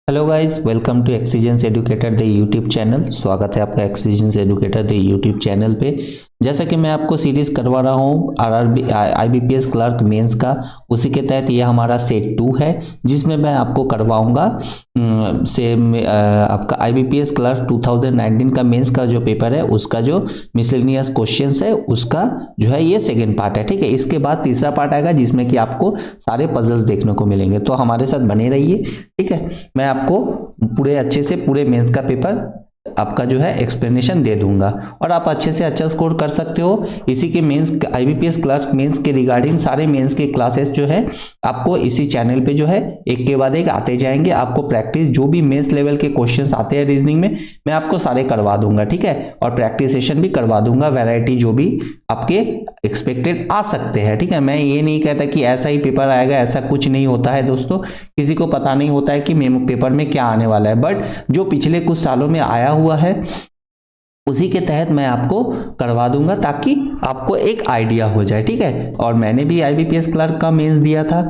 Hello guys, welcome to Exigence Educator the YouTube channel. स्वागत है आपका Exigence Educator the YouTube channel पे। जैसा कि मैं आपको सीरीज करवा रहा हूँ आरआरबी आईबीपीएस क्लर्क मेंस का, उसी के तहत यह हमारा सेट 2 है, जिसमें मैं आपको करवाऊंगा आपका आईबीपीएस क्लर्क 2019 का मेंस का जो पेपर है उसका जो मिसलेनियस क्वेश्चंस है उसका जो है ये सेकेंड पार्ट है। ठीक है, इसके बाद तीसरा पार्ट आएगा जिसमें कि आपको सारे पजल्स देखने को मिलेंगे। तो हमारे साथ बने रहिए। ठीक है, मैं आपको पूरे अच्छे से पूरे मेंस का पेपर आपका जो है एक्सप्लेनेशन दे दूंगा और आप अच्छे से अच्छा स्कोर कर सकते हो। इसी के मेंस आईबीपीएस क्लर्क मेंस के रिगार्डिंग सारे मेंस के क्लासेस जो है आपको इसी चैनल पे जो है एक के बाद एक आते जाएंगे। आपको प्रैक्टिस जो भी मेंस लेवल के क्वेश्चंस आते हैं रीजनिंग में मैं आपको सारे करवा दूंगा। ठीक है, और प्रैक्टिस सेशन भी करवा दूंगा, वैरायटी जो भी आपके एक्सपेक्टेड आ सकते हैं। ठीक है, मैं ये नहीं कहता कि ऐसा ही पेपर आएगा, ऐसा कुछ नहीं होता है दोस्तों। किसी को पता नहीं होता है कि पेपर में क्या आने वाला है, बट जो पिछले कुछ सालों में आया हुआ है उसी के तहत मैं आपको करवा दूंगा ताकि आपको एक आइडिया हो जाए। ठीक है, और मैंने भी आईबीपीएस क्लर्क का मेंस दिया था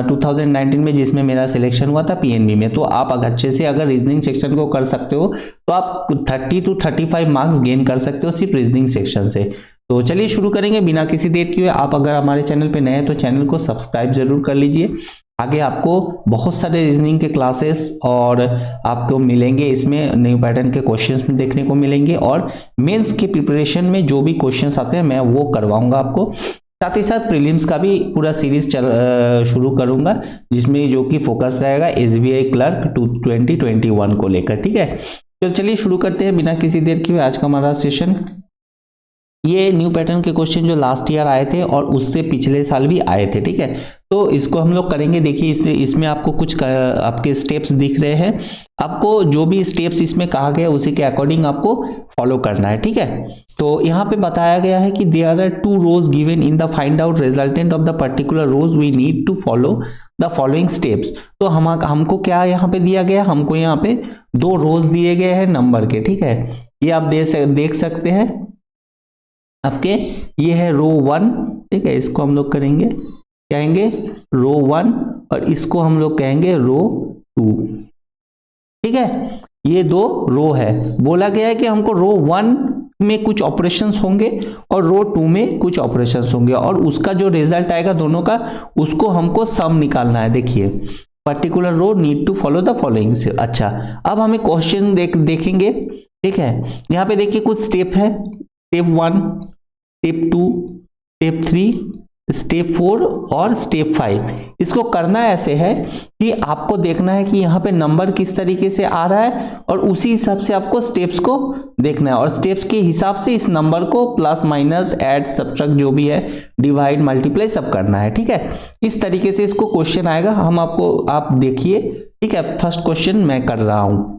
2019 में, जिसमें मेरा सिलेक्शन हुआ था पीएनबी में। तो आप अगर अच्छे से अगर रीजनिंग सेक्शन को कर सकते हो तो आप 30 to 35 मार्क्स गेन कर सकते हो सिर्फ रीजनिंग सेक्शन से। तो चलिए शुरू करेंगे बिना किसी देर किए। आप अगर हमारे चैनल पे नए हैं तो चैनल को सब्सक्राइब जरूर कर लीजिए। आगे आपको बहुत सारे रीजनिंग के क्लासेस और आपको मिलेंगे, इसमें न्यू पैटर्न के क्वेश्चंस में देखने को मिलेंगे और मेंस के प्रिपरेशन में जो भी क्वेश्चंस आते हैं मैं वो करवाऊंगा आपको। साथ ही साथ प्रीलिम्स का भी पूरा सीरीज शुरू करूंगा जिसमें जो कि फोकस रहेगा एसबीआई क्लर्क 2021 को लेकर। ठीक है, तो चलिए शुरू करते हैं बिना किसी देर के। आज का हमारा सेशन ये न्यू पैटर्न के क्वेश्चन जो लास्ट ईयर आए थे और उससे पिछले साल भी आए थे। ठीक है, तो इसको हम लोग करेंगे। देखिए इसमें आपको कुछ आपके स्टेप्स दिख रहे हैं, आपको जो भी स्टेप्स इसमें कहा गया उसी के अकॉर्डिंग आपको फॉलो करना है। ठीक है, तो यहाँ पे बताया गया है कि there are 2 rows given in the find out resultant of the particular rows we need to follow the following steps. तो हमको क्या यहाँ पे दिया गया, हमको यहाँ पे 2 रोज दिए गए हैं नंबर के। ठीक है, ये आप देख सकते हैं आपके, ये है रो 1। ठीक है, इसको हम लोग कहेंगे रो 1 और इसको हम लोग कहेंगे रो 2। ठीक है, ये 2 रो है। बोला गया है कि हमको रो 1 में कुछ ऑपरेशंस होंगे और रो 2 में कुछ ऑपरेशंस होंगे और उसका जो रिजल्ट आएगा दोनों का उसको हमको सम निकालना है। देखिए particular row need to follow the following. अच्छा, अब हमें क्वेश्चन देखेंगे। ठीक है, यहाँ पे देखिए कुछ स्टेप है, स्टेप 1, स्टेप 2, स्टेप 3, स्टेप 4 और स्टेप 5। इसको करना ऐसे है कि आपको देखना है कि यहाँ पे नंबर किस तरीके से आ रहा है और उसी हिसाब से आपको स्टेप्स को देखना है और स्टेप्स के हिसाब से इस नंबर को प्लस माइनस ऐड सब्ट्रैक्ट जो भी है डिवाइड मल्टीप्लाई सब करना है। ठीक है, इस तरीके से इसको क्वेश्चन आएगा। आप देखिए। ठीक है, फर्स्ट क्वेश्चन मैं कर रहा हूं।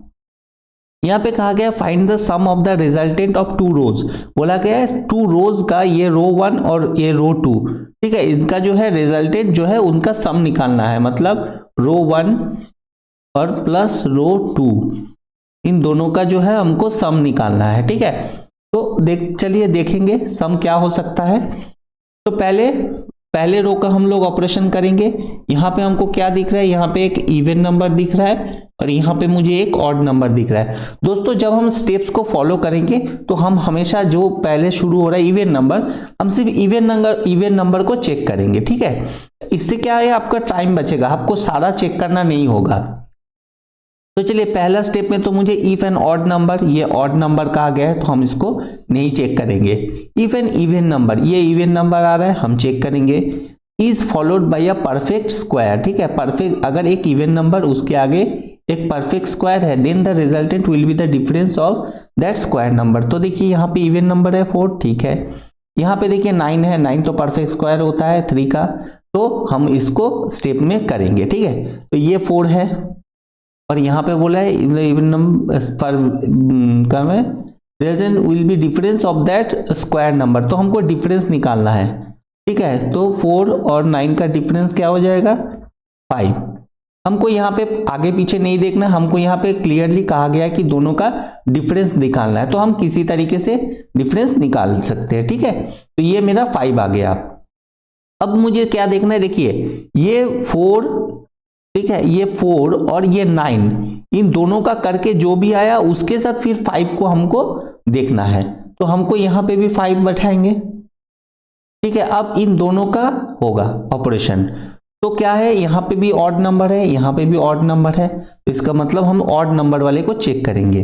यहाँ पे कहा गया find the sum of the resultant of 2 rows. बोला गया है 2 रोज का, ये रो 1 और ये रो 2। ठीक है, इनका जो है रिजल्टेंट जो है उनका सम निकालना है, मतलब रो 1 और प्लस रो 2 इन दोनों का जो है हमको सम निकालना है। ठीक है, तो चलिए देखेंगे सम क्या हो सकता है। तो पहले रो का हम लोग ऑपरेशन करेंगे। यहाँ पे हमको क्या दिख रहा है, यहाँ पे एक इवन नंबर दिख रहा है और यहाँ पे मुझे एक ऑड नंबर दिख रहा है। दोस्तों जब हम स्टेप्स को फॉलो करेंगे तो हम हमेशा जो पहले शुरू हो रहा है इवन नंबर, हम सिर्फ इवन नंबर को चेक करेंगे। ठीक है, इससे क्या है आपका टाइम बचेगा, आपको सारा चेक करना नहीं होगा। तो चलिए पहला स्टेप में तो मुझे इफ एन ऑड नंबर, ये ऑड नंबर कहा गया है तो हम इसको नहीं चेक करेंगे। इफ एन इवन नंबर, ये इवन नंबर आ रहा है हम चेक करेंगे। Is followed by a perfect square. ठीक है, परफेक्ट अगर एक इवन नंबर उसके आगे एक परफेक्ट स्क्वायर है then the resultant will be the difference of that square number. तो देखिए यहाँ पे इवन नंबर है 4। ठीक है, यहाँ पे देखिए 9 है, 9 तो परफेक्ट स्क्वायर होता है 3 का, तो हम इसको स्टेप में करेंगे। ठीक है, तो ये 4 है और यहाँ पे बोला है इवन नंबर पर कम है, resultant will B difference of that square number. तो हमको डिफरेंस निकालना है। ठीक है, तो 4 और 9 का डिफरेंस क्या हो जाएगा 5। हमको यहाँ पे आगे पीछे नहीं देखना, हमको यहाँ पे क्लियरली कहा गया है कि दोनों का डिफरेंस निकालना है, तो हम किसी तरीके से डिफरेंस निकाल सकते हैं। ठीक है, तो ये मेरा 5 आ गया। अब मुझे क्या देखना है, देखिए ये 4 ठीक है, ये 4 और ये 9, इन दोनों का करके जो भी आया उसके साथ फिर 5 को हमको देखना है, तो हमको यहां पे भी 5 बैठाएंगे। ठीक है, अब इन दोनों का होगा ऑपरेशन, तो क्या है, यहां पे भी ऑड नंबर है, यहां पे भी ऑड नंबर है, तो इसका मतलब हम ऑड नंबर वाले को चेक करेंगे।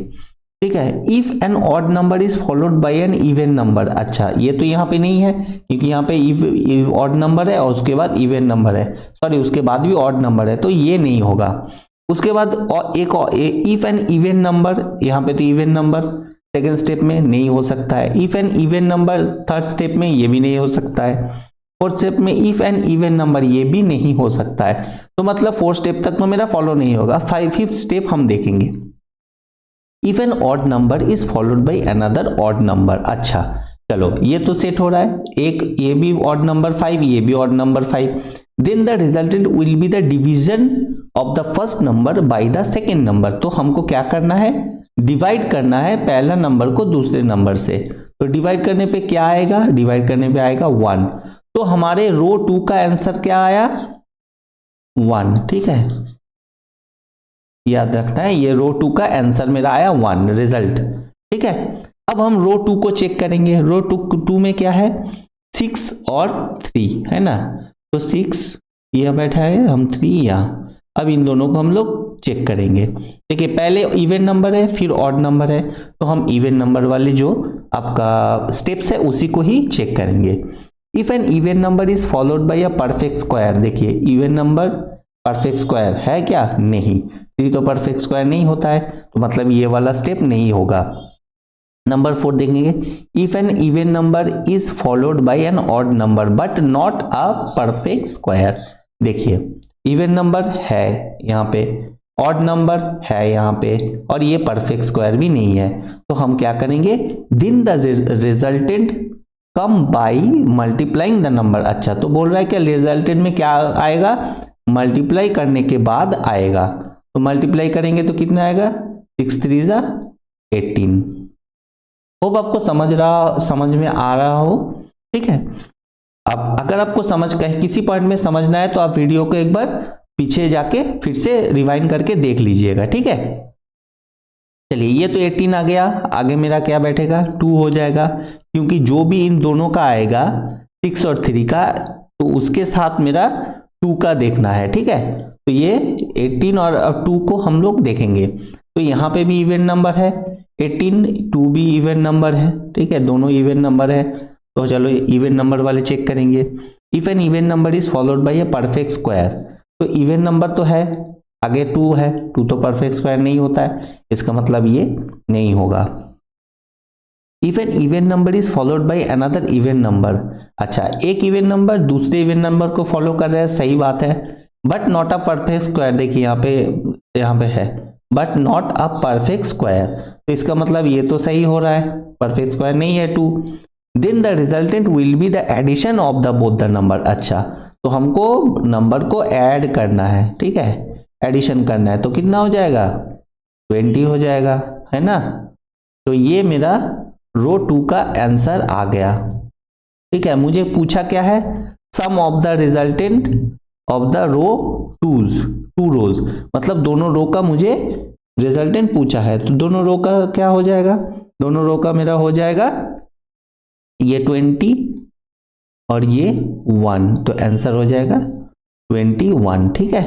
ठीक है, if an odd number is followed by an even number, अच्छा ये तो यहाँ पे नहीं है क्योंकि यहाँ पे ऑड नंबर है और उसके बाद इवन नंबर है, सॉरी उसके बाद भी ऑड नंबर है, तो ये नहीं होगा। उसके बाद एक इफ एन इवन नंबर, यहाँ पे तो इवन नंबर सेकेंड स्टेप में नहीं हो सकता है, if an even number third step में ये भी नहीं हो सकता है, फोर्थ स्टेप में इफ एन इवन नंबर ये भी नहीं हो सकता है, तो मतलब फोर्थ स्टेप तक तो मेरा फॉलो नहीं होगा। फिफ्थ स्टेप हम देखेंगे, if an odd number is followed by another odd number, अच्छा चलो ये तो सेट हो रहा है, एक ये भी ऑड नंबर 5, ये भी odd number 5, then the resultant will be the division of the first number by the second number, तो हमको क्या करना है, डिवाइड करना है पहला नंबर को दूसरे नंबर से, तो डिवाइड करने पे क्या आएगा, डिवाइड करने पे आएगा 1, तो हमारे रो 2 का आंसर क्या आया 1। ठीक है, याद रखना है, ये रो 2 का आंसर मेरा आया 1 रिजल्ट। ठीक है, अब हम रो 2 को चेक करेंगे, रो 2 में क्या है 6 और 3 है ना, तो 6 ये बैठा है, हम 3 यहाँ, अब इन दोनों को हम लोग चेक करेंगे। देखिए पहले इवन नंबर है फिर ऑड नंबर है, तो हम इवन नंबर वाले जो आपका स्टेप्स है उसी को ही चेक करेंगे। If an even number is followed by a perfect square, देखिए इवन नंबर परफेक्ट स्क्वायर है क्या, नहीं, 3 तो परफेक्ट स्क्वायर नहीं होता है, तो मतलब ये वाला स्टेप नहीं होगा। नंबर 4 देखेंगे, if an even number is followed by an odd number but not a perfect square, देखिए इवन नंबर है यहाँ पे, ऑड नंबर है यहाँ पे, और ये परफेक्ट स्क्वायर भी नहीं है, तो हम क्या करेंगे, दिन the resultant come by multiplying the number, अच्छा तो बोल रहा है क्या रिजल्टेंट में क्या आएगा, मल्टीप्लाई करने के बाद आएगा, तो मल्टीप्लाई करेंगे तो कितना आएगा 6 3 जा 18। होप आपको समझ में आ रहा हो। ठीक है, अब अगर आपको किसी पॉइंट में समझना है तो आप वीडियो को एक बार पीछे जाके फिर से रिवाइंड करके देख लीजिएगा। ठीक है, चलिए ये तो 18 आ गया, आगे मेरा क्या बैठेगा 2 हो जाएगा, क्योंकि जो भी इन दोनों का आएगा 6 और 3 का, तो उसके साथ मेरा 2 का देखना है। ठीक है, तो ये 18 और 2 को हम लोग देखेंगे, तो यहाँ पे भी इवन नंबर है 18, 2 भी इवन नंबर है। ठीक है, दोनों इवन नंबर है, तो चलो इवन नंबर वाले चेक करेंगे। If an even number is followed by a perfect square, तो इवन नंबर तो है, आगे 2 है, 2 तो परफेक्ट स्क्वायर नहीं होता है, इसका मतलब ये नहीं होगा। If an even number is followed by another even number, अच्छा एक इवन नंबर दूसरे इवन नंबर को फॉलो कर रहा है, सही बात है, but not a perfect square, देखिए यहाँ पे है but not a perfect square, तो इसका मतलब ये तो सही हो रहा है, परफेक्ट स्क्वायर नहीं है 2, then the resultant will be the addition of the both the number, अच्छा तो हमको नंबर को ऐड करना है। ठीक है, एडिशन करना है, तो कितना हो जाएगा 20 हो जाएगा, है ना, तो ये मेरा रो 2 का आंसर आ गया। ठीक है, मुझे पूछा क्या है, sum of the resultant of the row 2 rows, मतलब दोनों रो का मुझे रिजल्टेंट पूछा है, तो दोनों रो का क्या हो जाएगा, दोनों रो का मेरा हो जाएगा ये 20 और ये 1, तो आंसर हो जाएगा 21। ठीक है,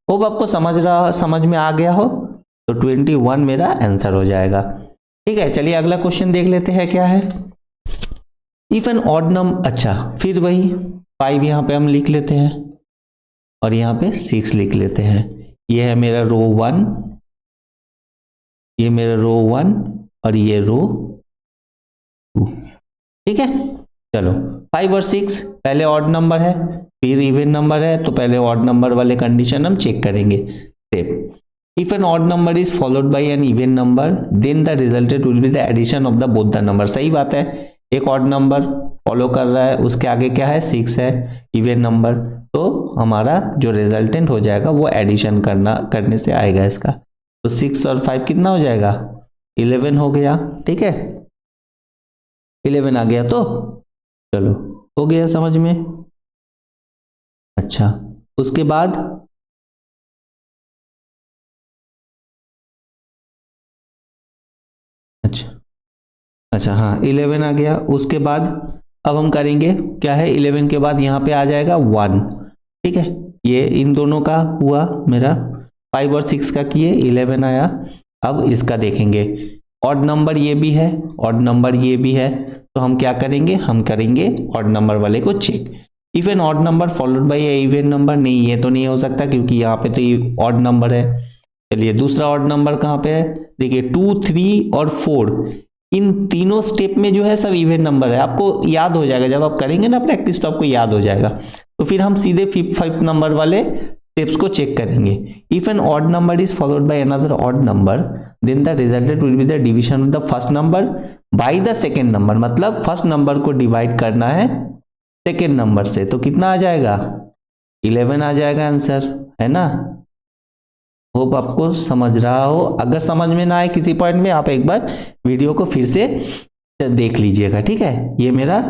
होप आपको समझ में आ गया हो, तो 21 मेरा आंसर हो जाएगा। ठीक है, चलिए अगला क्वेश्चन देख लेते हैं क्या है। इफ एन ऑड नंबर, अच्छा फिर वही 5 यहाँ पे हम लिख लेते हैं और यहाँ पे 6 लिख लेते हैं, ये है मेरा रो 1, ये मेरा रो 1 और ये रो 2। ठीक है, चलो 5 और 6 पहले ऑड नंबर है फिर इवन नंबर है, तो पहले ऑड नंबर वाले कंडीशन हम चेक करेंगे। Step, if an odd number is followed by an even number then the resultant will be the addition of the both the number, सही बात है, एक ऑड नंबर फॉलो कर रहा है उसके आगे क्या है 6 है इवन नंबर, तो हमारा जो रिजल्टेंट हो जाएगा वो एडिशन करने से आएगा इसका, तो 6 और 5 कितना हो जाएगा 11 हो गया। ठीक है, 11 आ गया, तो चलो हो गया समझ में। अच्छा उसके बाद अच्छा हाँ 11 आ गया। उसके बाद अब हम करेंगे क्या है, 11 के बाद यहाँ पे आ जाएगा 1, ठीक है। ये इन दोनों का हुआ मेरा, 5 और 6 का किए, 11 आया। अब इसका देखेंगे, ऑड नंबर ये भी है, ऑड नंबर ये भी है, तो हम क्या करेंगे, हम करेंगे ऑड नंबर वाले को check. If an odd number followed by a even number, नहीं ये तो नहीं हो सकता क्योंकि यहाँ पे तो ये ऑड नंबर है। चलिए दूसरा ऑड नंबर कहाँ पे है, देखिए 2, 3 और 4, इन तीनों स्टेप में जो है सब इवन नंबर है। आपको याद हो जाएगा जब आप करेंगे ना प्रैक्टिस, तो आपको याद हो जाएगा। तो फिर हम सीधे 5 नंबर वाले स्टेप्स को चेक करेंगे। If an odd number is followed by another odd number, then the resultant will be the division of the first number by the second number. मतलब फर्स्ट नंबर को डिवाइड करना है second number से, तो कितना आ जाएगा, 11 आ जाएगा आंसर, है ना। होप आपको समझ रहा हो। अगर समझ में ना आए किसी पॉइंट में, आप एक बार वीडियो को फिर से देख लीजिएगा, ठीक है। ये मेरा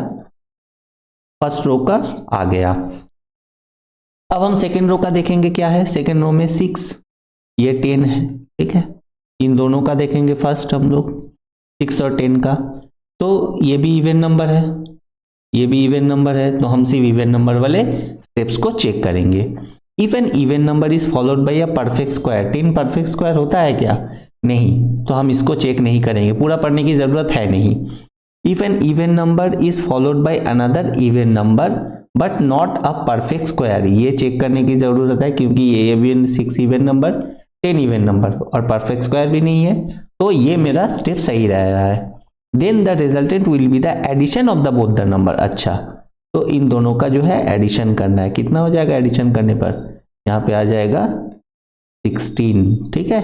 फर्स्ट रो का आ गया। अब हम सेकेंड रो का देखेंगे क्या है। सेकेंड रो में 6, ये 10 है, ठीक है। इन दोनों का देखेंगे फर्स्ट हम लोग, 6 और 10 का, तो ये भी इवन नंबर है, ये भी इवन नंबर है, तो हम सिर्फ इवन नंबर वाले स्टेप्स को चेक करेंगे। If an even number is followed by a perfect square, 10 perfect square होता है क्या, नहीं, तो हम इसको चेक नहीं करेंगे, पूरा पढ़ने की जरूरत है नहीं। If an even number is followed by another even number but not a perfect square, ये चेक करने की जरूरत है क्योंकि ये even 6 even number, 10 even number और परफेक्ट स्क्वायर भी नहीं है, तो ये मेरा स्टेप सही रह रहा है। Then the resultant will be the addition of the both the number. अच्छा, तो इन दोनों का जो है एडिशन करना है। कितना हो जाएगा एडिशन करने पर, यहाँ पे आ जाएगा 16, ठीक है।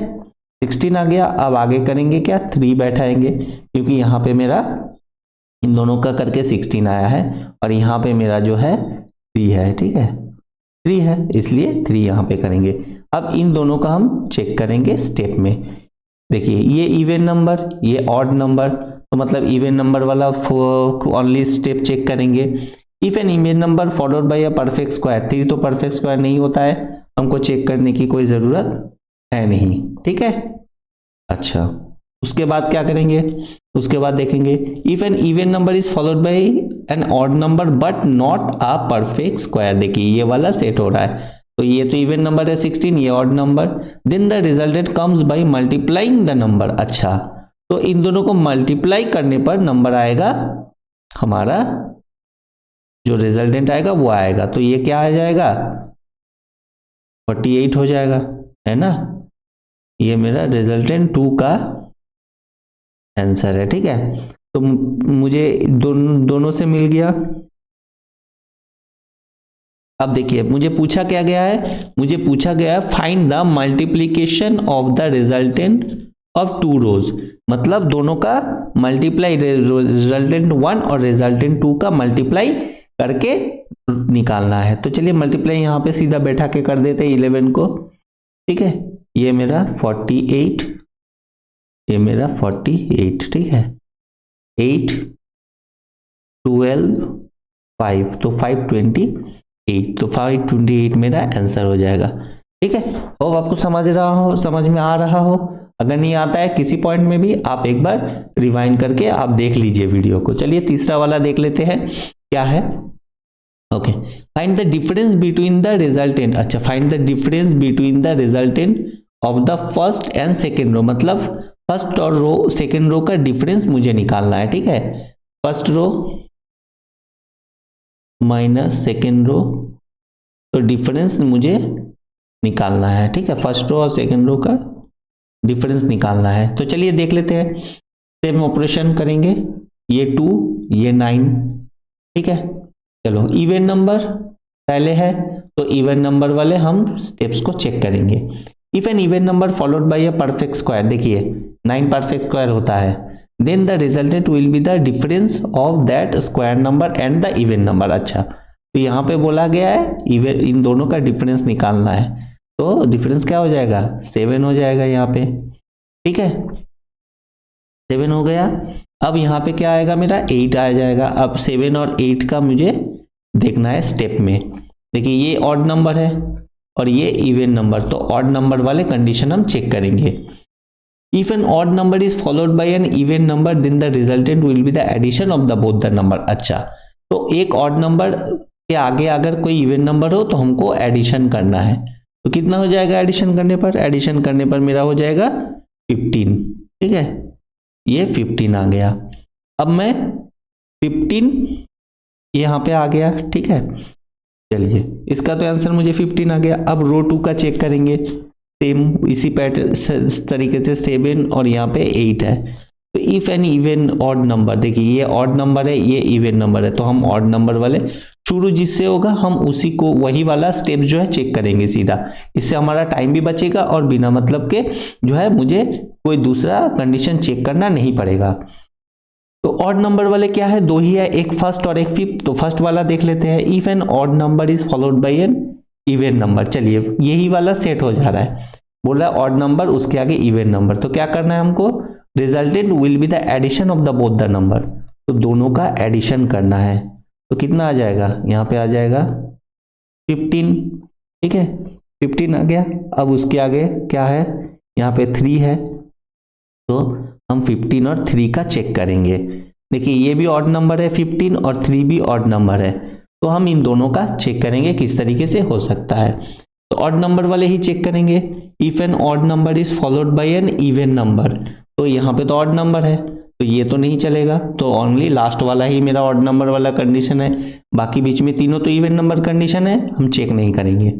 16 आ गया। अब आगे करेंगे क्या, 3 बैठाएंगे क्योंकि यहाँ पे मेरा इन दोनों का करके 16 आया है और यहाँ पे मेरा जो है 3 है, ठीक है, 3 है, इसलिए 3 यहाँ पे करेंगे। अब इन दोनों का हम चेक करेंगे स्टेप में। देखिए ये इवन नंबर, ये ऑड नंबर, तो मतलब इवन नंबर वाला ओनली स्टेप चेक करेंगे। If an even number followed by a perfect square, 3 तो परफेक्ट स्क्वायर नहीं होता है, हमको चेक करने की कोई जरूरत है नहीं, ठीक है। अच्छा, उसके बाद क्या करेंगे, उसके बाद देखेंगे if an even number is followed by an odd number but not a perfect square. देखिए ये वाला सेट हो रहा है, तो ये तो इवन नंबर है 16, ये odd number, then the resultant comes by multiplying the number. अच्छा, तो इन दोनों को मल्टीप्लाई करने पर नंबर आएगा, हमारा जो रिजल्टेंट आएगा वो आएगा, तो ये क्या आ जाएगा 48 हो जाएगा, है ना। ये मेरा रिजल्टेंट 2 का आंसर है, ठीक है। तो मुझे दोनों से मिल गया। अब देखिए मुझे पूछा क्या गया है, मुझे पूछा गया है find the multiplication of the resultant of 2 rows. मतलब दोनों का मल्टीप्लाई, रिजल्टेंट 1 और रिजल्टेंट 2 का मल्टीप्लाई करके निकालना है। तो चलिए मल्टीप्लाई यहाँ पे सीधा बैठा के कर देते हैं 11 को, ठीक है। ये मेरा 48, ये मेरा 48, ठीक है। 8, 12, 5, तो 528, तो 528 मेरा आंसर हो जाएगा, ठीक है। और आपको समझ रहा हो, समझ में आ रहा हो। अगर नहीं आता है किसी पॉइंट में भी, आप एक बार रिवाइंड करके आप देख लीजिए वीडियो को। चलिए तीसरा वाला देख लेते हैं क्या है। Okay, find the difference between the resultant. अच्छा, find the difference between the resultant of the first and second row. मतलब फर्स्ट और रो सेकेंड रो का डिफरेंस मुझे निकालना है, ठीक है। First row minus second row, तो डिफरेंस मुझे निकालना है, ठीक है। फर्स्ट रो और सेकेंड रो का डिफरेंस निकालना है। तो चलिए देख लेते हैं, सेम ऑपरेशन करेंगे। ये 2, ये 9, ठीक है। चलो इवन नंबर पहले है, तो इवन नंबर वाले हम स्टेप्स को चेक करेंगे। If an even number followed by a perfect square, देखिए 9 परफेक्ट स्क्वायर होता है, then the resultant will be the difference of that square number and the even number. अच्छा, तो यहाँ पे बोला गया है इवन, इन दोनों का डिफरेंस निकालना है, तो डिफरेंस क्या हो जाएगा 7 हो जाएगा यहाँ पे, ठीक है। 7 हो गया। अब यहाँ पे क्या आएगा मेरा 8 आ जाएगा। अब 7 और 8 का मुझे देखना है स्टेप में। देखिए ये ऑड नंबर है और ये इवन नंबर, तो ऑड नंबर वाले कंडीशन हम चेक करेंगे। If an odd number is followed by an even number then the resultant will be the addition of the both the number. अच्छा, तो एक ऑड नंबर के आगे अगर कोई इवन नंबर हो तो हमको एडिशन करना है, तो कितना हो जाएगा एडिशन करने पर? एडिशन करने पर मेरा हो जाएगा 15, ठीक है, ये 15 आ गया। अब मैं 15 यहाँ पे आ गया, ठीक है, चलिए इसका तो आंसर मुझे 15 आ गया। अब रो 2 का चेक करेंगे, सेम इसी पैटर्न तरीके से 7 और यहाँ पे 8 है। तो if an even odd number, देखिए ये ऑड नंबर है, ये इवन नंबर है, तो हम ऑड नंबर वाले शुरू जिससे होगा हम उसी को वही वाला स्टेप जो है चेक करेंगे सीधा। इससे हमारा टाइम भी बचेगा और बिना मतलब के जो है मुझे कोई दूसरा कंडीशन चेक करना नहीं पड़ेगा। तो ऑड नंबर वाले क्या है? दो ही है, एक फर्स्ट और एक फिफ्थ। तो फर्स्ट वाला देख लेते हैं। If an odd number is followed by an even number, चलिए यही वाला सेट हो जा रहा है, बोल रहा है ऑड नंबर उसके आगे इवन नंबर, तो क्या करना है हमको? Resultant will be the addition of the both the number, तो दोनों का एडिशन करना है। तो कितना आ जाएगा? यहाँ पे आ जाएगा 15, ठीक है, 15 आ गया। अब उसके आगे क्या है? यहाँ पे 3 है, तो हम 15 और 3 का चेक करेंगे। देखिए ये भी ऑड नंबर है 15 और 3 भी ऑड नंबर है, तो हम इन दोनों का चेक करेंगे किस तरीके से हो सकता है। तो ऑड नंबर वाले ही चेक करेंगे। If an odd number is followed by an even number, तो यहाँ पे तो ऑड नंबर है तो ये तो नहीं चलेगा, तो ओनली लास्ट वाला ही मेरा ऑड नंबर वाला कंडीशन है, बाकी बीच में तीनों तो इवन नंबर कंडीशन है, हम चेक नहीं करेंगे।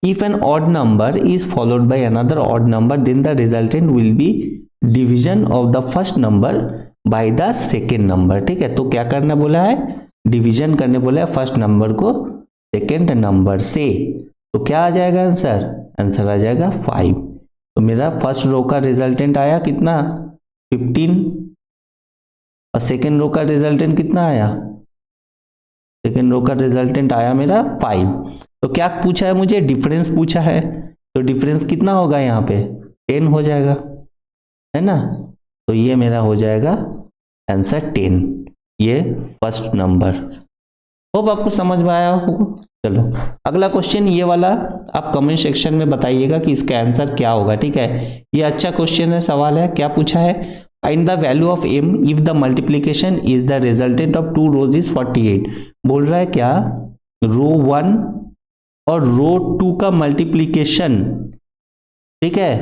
If an odd number is followed by another odd number then the resultant will be division of the first number by the second number, ठीक है। तो क्या करना बोला है? डिवीजन करने बोला है फर्स्ट नंबर को सेकेंड नंबर से, तो क्या आ जाएगा आंसर? आंसर आ जाएगा 5। तो मेरा फर्स्ट रो का रिजल्टेंट आया कितना? 15 और सेकेंड रो का रिजल्टेंट कितना आया? सेकेंड रो का रिजल्टेंट आया मेरा 5। तो क्या पूछा है मुझे? डिफरेंस पूछा है, तो डिफरेंस कितना होगा यहाँ पे? 10 हो जाएगा, है ना। तो ये मेरा हो जाएगा आंसर 10, ये फर्स्ट नंबर। होप आपको समझ में आया होगा। चलो अगला क्वेश्चन ये वाला आप कमेंट सेक्शन में बताइएगा कि इसका आंसर क्या होगा, ठीक है। ये अच्छा क्वेश्चन है, सवाल है। क्या पूछा है? Find the value of m if the multiplication is the resultant of 2 rows is 48। बोल रहा है क्या? रो 1 और रो 2 का मल्टीप्लीकेशन, ठीक है,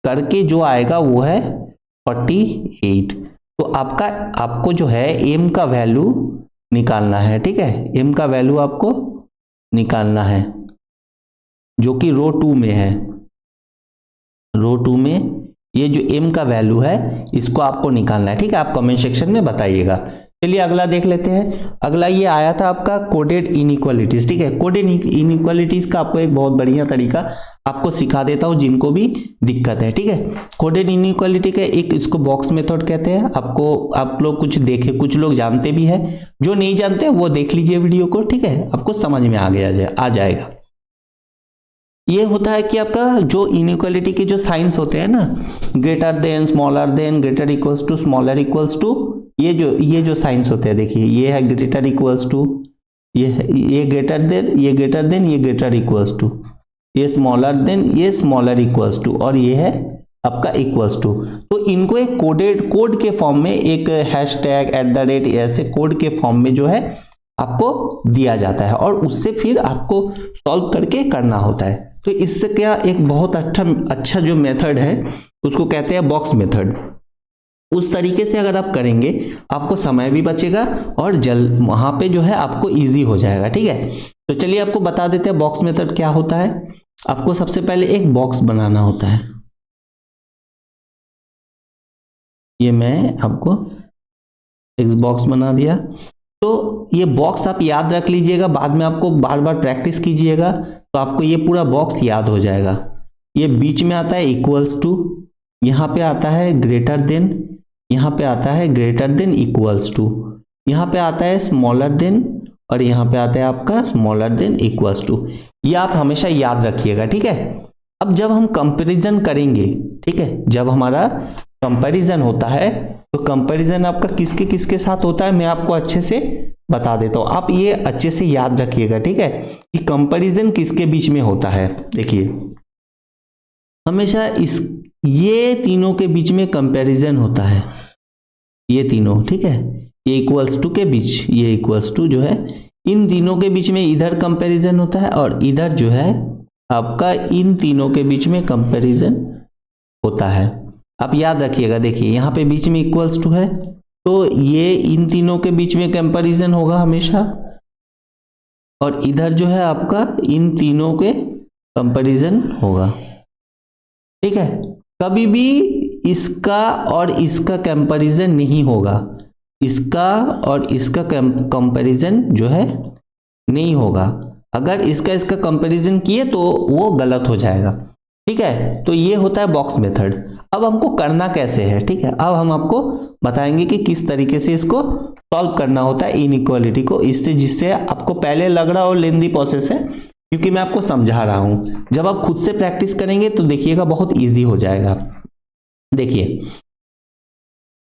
करके जो आएगा वो है 48। तो आपको जो है m का वैल्यू निकालना है, ठीक है, m का वैल्यू आपको निकालना है जो कि रो 2 में है। रो 2 में ये जो m का वैल्यू है इसको आपको निकालना है, ठीक है। आप कमेंट सेक्शन में बताइएगा। चलिए अगला देख लेते हैं। अगला ये आया था आपका कोडेड इनइक्वालिटीज, ठीक है। कोडेड इनइक्वालिटीज का आपको एक बहुत बढ़िया तरीका आपको सिखा देता हूं जिनको भी दिक्कत है, ठीक है। कोडेड इनइक्वालिटी का एक इसको बॉक्स मेथड कहते हैं। आप लोग कुछ देखे, कुछ लोग जानते भी है, जो नहीं जानते वो देख लीजिए वीडियो को, ठीक है, आपको समझ में आ जाएगा। ये होता है कि आपका जो इनइक्वालिटी के जो साइंस होते हैं ना, greater than, smaller than, greater equals to, smaller equals to, ये जो साइंस होते हैं, देखिए ये है ग्रेटर इक्वल्स टू, ये ग्रेटर देन, ये ग्रेटर देन, ये ग्रेटर इक्वल्स टू, ये स्मॉलर देन, ये स्मॉलर इक्वल्स टू, और ये है आपका इक्वल्स टू। तो इनको एक कोड के फॉर्म में, एक हैशटैग @ ऐसे कोड के फॉर्म में जो है आपको दिया जाता है और उससे फिर आपको सॉल्व करके करना होता है। तो इससे क्या एक बहुत अच्छा जो मेथड है उसको कहते हैं बॉक्स मेथड। उस तरीके से अगर आप करेंगे आपको समय भी बचेगा और वहां पे जो है आपको इजी हो जाएगा, ठीक है। तो चलिए आपको बता देते हैं बॉक्स मेथड क्या होता है। आपको सबसे पहले एक बॉक्स बनाना होता है। ये मैं आपको एक बॉक्स बना दिया। तो ये बॉक्स आप याद रख लीजिएगा, बाद में आपको बार बार प्रैक्टिस कीजिएगा तो आपको ये पूरा बॉक्स याद हो जाएगा। ये बीच में आता है इक्वल्स टू, यहाँ पे आता है ग्रेटर देन, यहाँ पे आता है ग्रेटर देन इक्वल्स टू, यहाँ पे आता है स्मॉलर देन, और यहाँ पे आता है आपका स्मॉलर देन इक्वल्स टू। ये आप हमेशा याद रखिएगा, ठीक है। अब जब हम कंपैरिजन करेंगे, ठीक है, जब हमारा कंपैरिजन होता है तो कंपैरिजन आपका किसके किसके साथ होता है मैं आपको अच्छे से बता देता हूं। आप ये अच्छे से याद रखिएगा, ठीक है, कि कंपैरिजन किसके बीच में होता है। देखिए हमेशा ये तीनों के बीच में कंपैरिजन होता है, ये तीनों, ठीक है, ये इक्वल्स टू के बीच, ये इक्वल्स टू जो है इन तीनों के बीच में इधर कंपैरिजन होता है और इधर जो है आपका इन तीनों के बीच में कंपैरिजन होता है। आप याद रखिएगा, देखिए यहाँ पे बीच में इक्वल्स टू है तो ये इन तीनों के बीच में कंपैरिजन होगा हमेशा, और इधर जो है आपका इन तीनों के कंपैरिजन होगा, ठीक है। कभी भी इसका और इसका कंपैरिजन नहीं होगा, इसका और इसका कंपैरिजन जो है नहीं होगा। अगर इसका कंपैरिजन किए तो वो गलत हो जाएगा, ठीक है। तो ये होता है बॉक्स मेथड। अब हमको करना कैसे है, ठीक है, अब हम आपको बताएंगे कि किस तरीके से इसको सॉल्व करना होता है इनइक्वालिटी को, इससे जिससे आपको पहले लग रहा हो लेंथी प्रोसेस है, क्योंकि मैं आपको समझा रहा हूं। जब आप खुद से प्रैक्टिस करेंगे तो देखिएगा बहुत इजी हो जाएगा। देखिए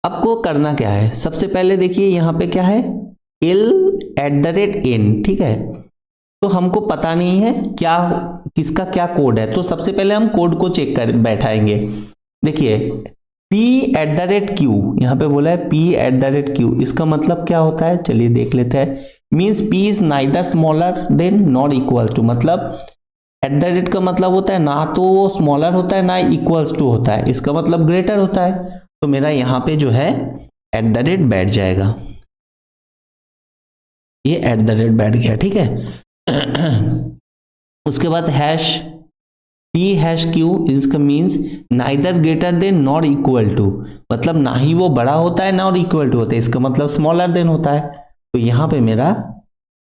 आपको करना क्या है, सबसे पहले देखिए यहाँ पे क्या है, l@n, ठीक है। तो हमको पता नहीं है क्या किसका क्या कोड है, तो सबसे पहले हम कोड को चेक कर बैठाएंगे। देखिए p@q, यहाँ पे बोला है p@q, इसका मतलब क्या होता है, चलिए देख लेते हैं। Means p is neither smaller than not equal to, मतलब @ का मतलब होता है ना तो स्मॉलर होता है ना इक्वल्स टू होता है, इसका मतलब ग्रेटर होता है। तो मेरा यहाँ पे जो है @ बैठ जाएगा, ये @ बैठ गया, ठीक है। उसके बाद हैश p#q, इसका means neither greater than not equal to, मतलब ना ही वो बड़ा होता है नॉट इक्वल टू होता है, इसका मतलब स्मॉलर देन होता है। तो यहाँ पे मेरा